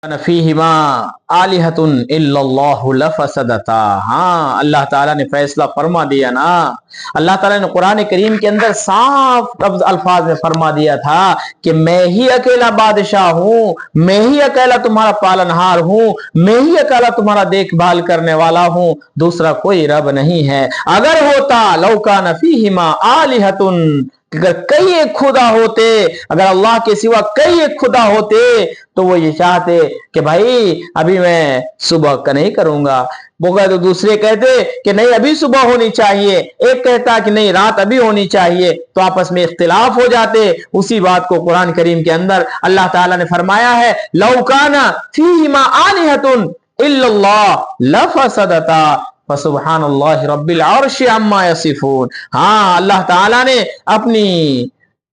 فیہما آلہۃ الا اللہ لفسدتا۔ ہاں اللہ تعالیٰ نے فیصلہ فرما دیا نا، اللہ تعالیٰ نے قرآن کریم کے اندر صاف الفاظ میں فرما دیا تھا کہ میں ہی اکیلا بادشاہ ہوں، میں ہی اکیلا تمہارا پالنہار ہوں، میں ہی اکیلا تمہارا دیکھ بھال کرنے والا ہوں، دوسرا کوئی رب نہیں ہے۔ اگر ہوتا لو کان فیہما آلہۃ، اگر کئی ایک خدا ہوتے، اگر اللہ کے سوا کئی ایک خدا ہوتے تو وہ یہ چاہتے کہ بھائی ابھی میں صبح کا نہیں کروں گا، تو دوسرے کہتے کہ نہیں ابھی صبح ہونی چاہیے، ایک کہتا کہ نہیں رات ابھی ہونی چاہیے، تو آپس میں اختلاف ہو جاتے۔ اسی بات کو قرآن کریم کے اندر اللہ تعالیٰ نے فرمایا ہے لو کان فیہما آلہۃ الا اللہ لفسدتا فسبحان اللہ رب العرش عما یصفون۔ ہاں اللہ تعالیٰ نے اپنی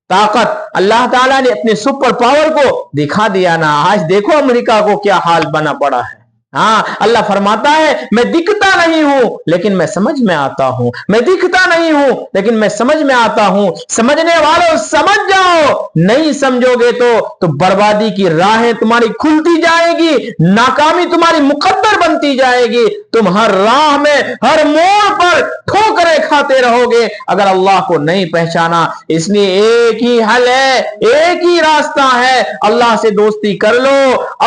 طاقت، اللہ تعالیٰ نے اپنے سپر پاور کو دکھا دیا نا۔ آج دیکھو امریکہ کو کیا حال بنا پڑا ہے۔ ہاں اللہ فرماتا ہے میں دکھتا نہیں ہوں لیکن میں سمجھ میں آتا ہوں، میں دکھتا نہیں ہوں لیکن میں سمجھ میں آتا ہوں۔ سمجھنے والوں سمجھ جاؤ، نہیں سمجھو گے تو بربادی کی راہیں تمہاری کھلتی جائے گی، ناکامی تمہاری مقدر بنتی جائے گی، تم ہر راہ میں ہر موڑ پر ٹھوکریں کھاتے رہو گے اگر اللہ کو نہیں پہچانا۔ اس لیے ایک ہی حل ہے، ایک ہی راستہ ہے، اللہ سے دوستی کر لو،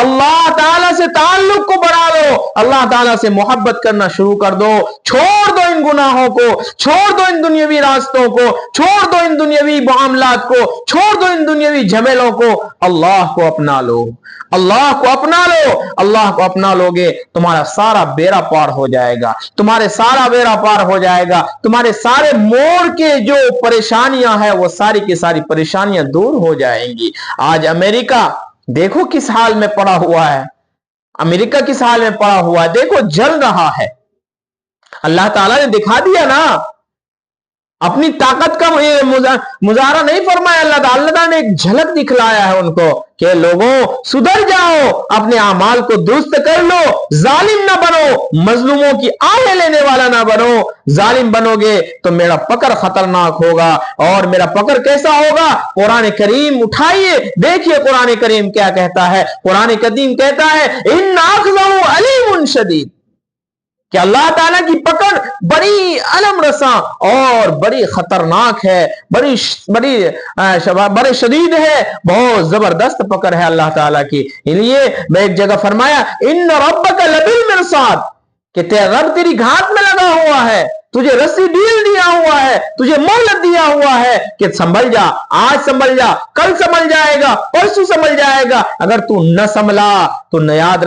اللہ تعالیٰ سے تعلق کو بڑھا لو، اللہ تعالیٰ سے محبت کرنا شروع کر دو، چھوڑ دو ان گناہوں کو، چھوڑ دو ان دنیاوی راستوں کو، چھوڑ دو ان دنیاوی معاملات کو، چھوڑ دو ان دنیاوی جھمیلوں کو، اللہ کو اپنا لو، اللہ کو اپنا لو۔ اللہ کو اپنا لو گے تمہارا سارا بیڑا پار ہو جائے گا، تمہارے سارا بیڑا پار ہو جائے گا، تمہارے سارے موڑ کے جو پریشانیاں ہیں وہ ساری کی ساری پریشانیاں دور ہو جائیں گی۔ آج امریکہ دیکھو کس حال میں پڑا ہوا ہے، امریکہ کس حال میں پڑا ہوا ہے، دیکھو جل رہا ہے۔ اللہ تعالیٰ نے دکھا دیا نا، اپنی طاقت کا مظاہرہ نہیں فرمایا، اللہ تعالیٰ نے ایک جھلک دکھلایا ہے ان کو کہ لوگوں سدھر جاؤ، اپنے اعمال کو درست کر لو، ظالم نہ بنو، مظلوموں کی آہیں لینے والا نہ بنو۔ ظالم بنو گے تو میرا پکڑ خطرناک ہوگا، اور میرا پکڑ کیسا ہوگا؟ قرآن کریم اٹھائیے دیکھیے قرآن کریم کیا کہتا ہے۔ قرآن کریم کہتا ہے ان اخذہ علیم شدید، کہ اللہ تعالیٰ کی پکڑ بڑی علم رساں اور بڑی خطرناک ہے، بڑی شدید ہے، بہت زبردست پکڑ ہے اللہ تعالیٰ کی۔ اس لیے میں ایک جگہ فرمایا ان ربک لبالمرصاد، کہ تیرا رب تیری گھات میں لگا ہوا ہے، تجھے رسی ڈیل دیا ہوا ہے، تجھے مہلت دیا ہوا ہے کہ سنبھل جا، آج سنبھل جا، کل سنبھل جائے گا، پرسوں سنبھل جائے گا۔ اگر تو نہ سنبھلا تو نہ یاد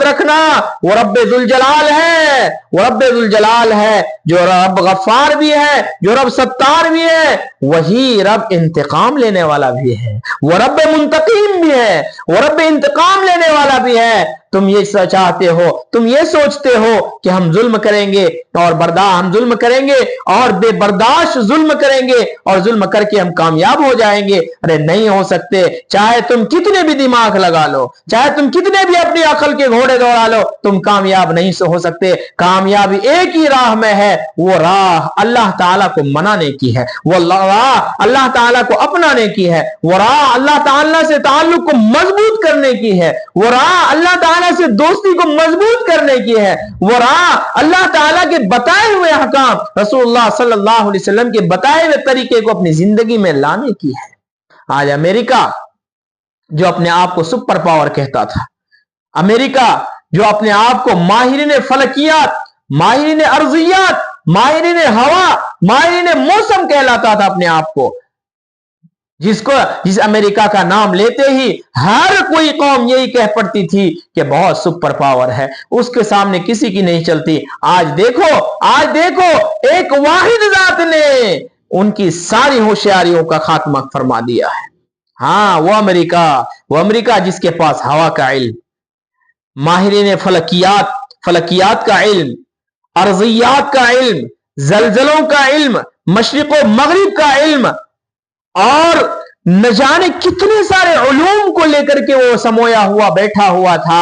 رکھنا وہ رب ذوالجلال ہے، وہ رب ذوالجلال ہے، جو رب غفار بھی ہے، جو رب ستار بھی ہے، وہی رب انتقام لینے والا بھی ہے، وہ رب منتقم بھی ہے، وہ رب انتقام لینے والا بھی ہے۔ تم یہ چاہتے ہو، تم یہ سوچتے ہو کہ ہم ظلم کریں گے اور ہم ظلم کریں گے اور بے برداشت ظلم کریں گے اور ظلم کر کے ہم کامیاب ہو جائیں گے، ارے نہیں ہو سکتے۔ چاہے تم کتنے بھی دماغ لگا لو، چاہے تم کتنے بھی اپنی عقل کے گھوڑے دوڑا لو، تم کامیاب نہیں ہو سکتے۔ کامیابی ایک ہی راہ میں ہے، وہ راہ اللہ تعالیٰ کو منانے کی ہے، وہ راہ اللہ تعالیٰ کو اپنانے کی ہے، وہ راہ اللہ تعالیٰ سے تعلق کو مضبوط کرنے کی ہے، وہ راہ اللہ تعالیٰ سے دوستی کو مضبوط کرنے کی ہے، وہ راہ اللہ تعالیٰ کے بتائے ہوئے احکام، رسول اللہ صلی اللہ علیہ وسلم کے بتائے ہوئے طریقے کو اپنی زندگی میں لانے کی ہے۔ آج امریکہ جو اپنے آپ کو سپر پاور کہتا تھا، امریکہ جو اپنے آپ کو ماہرین فلکیات، ماہرین ارضیات، ماہرین ہوا، ماہرین موسم کہلاتا تھا اپنے آپ کو، جس امریکہ کا نام لیتے ہی ہر کوئی قوم یہی کہہ پڑتی تھی کہ بہت سپر پاور ہے، اس کے سامنے کسی کی نہیں چلتی۔ آج دیکھو ایک واحد ذات نے ان کی ساری ہوشیاریوں کا خاتمہ فرما دیا ہے۔ ہاں وہ امریکہ جس کے پاس ہوا کا علم، ماہرین فلکیات کا علم، ارضیات کا علم، زلزلوں کا علم، مشرق و مغرب کا علم، اور نہ جانے کتنے سارے علوم کو لے کر کے وہ سمویا ہوا بیٹھا ہوا تھا،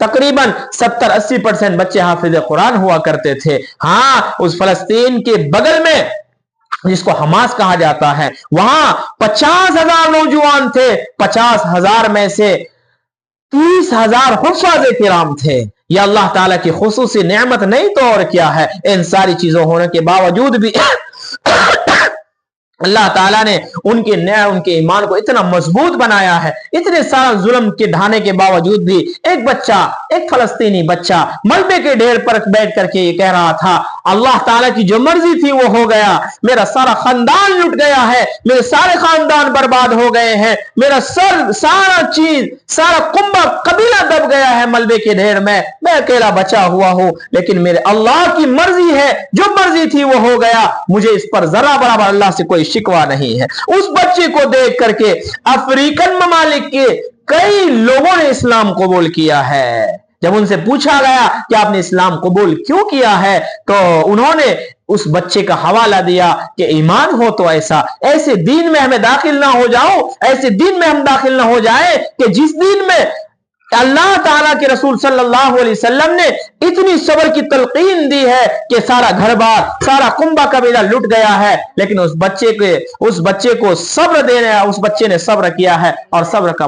تقریباً 70-80% بچے حافظ قرآن ہوا کرتے تھے۔ ہاں اس فلسطین کے بغل میں جس کو حماس کہا جاتا ہے، وہاں 50,000 نوجوان تھے، 50,000 میں سے 30,000 حفاظ کرام تھے۔ یہ اللہ تعالیٰ کی خصوصی نعمت نہیں تو اور کیا ہے؟ ان ساری چیزوں ہونے کے باوجود بھی اللہ تعالیٰ نے ان کے ایمان کو اتنا مضبوط بنایا ہے، اتنے سارا ظلم کے ڈھانے کے باوجود بھی ایک بچہ، ایک فلسطینی بچہ ملبے کے ڈھیر پر بیٹھ کر کے یہ کہہ رہا تھا، اللہ تعالیٰ کی جو مرضی تھی وہ ہو گیا، میرا سارا خاندان لٹ گیا ہے، میرے سارے خاندان برباد ہو گئے ہیں، میرا سارا چیز، سارا کنبہ قبیلہ دب گیا ہے ملبے کے ڈھیر میں اکیلا بچا ہوا ہوں، لیکن میرے اللہ کی مرضی ہے، جو مرضی تھی وہ ہو گیا، مجھے اس پر ذرا برابر اللہ سے کوئی شکوہ نہیں ہے۔ اس بچے کو دیکھ کر کے افریقن ممالک کے کئی لوگوں نے اسلام قبول کیا ہے۔ جب ان سے پوچھا گیا کہ آپ نے اسلام قبول کیوں کیا ہے تو انہوں نے اس بچے کا حوالہ دیا کہ ایمان ہو تو ایسے دین میں ہمیں داخل نہ ہو جاؤ، ایسے دین میں ہم داخل نہ ہو جائیں کہ جس دین میں اللہ تعالیٰ کے رسول صلی اللہ علیہ وسلم نے اتنی صبر کی تلقین دی ہے کہ سارا گھر بار، سارا کنبہ قبیلہ لٹ گیا ہے، لیکن اس بچے کو صبر دینے، اس بچے نے صبر کیا ہے اور صبر کا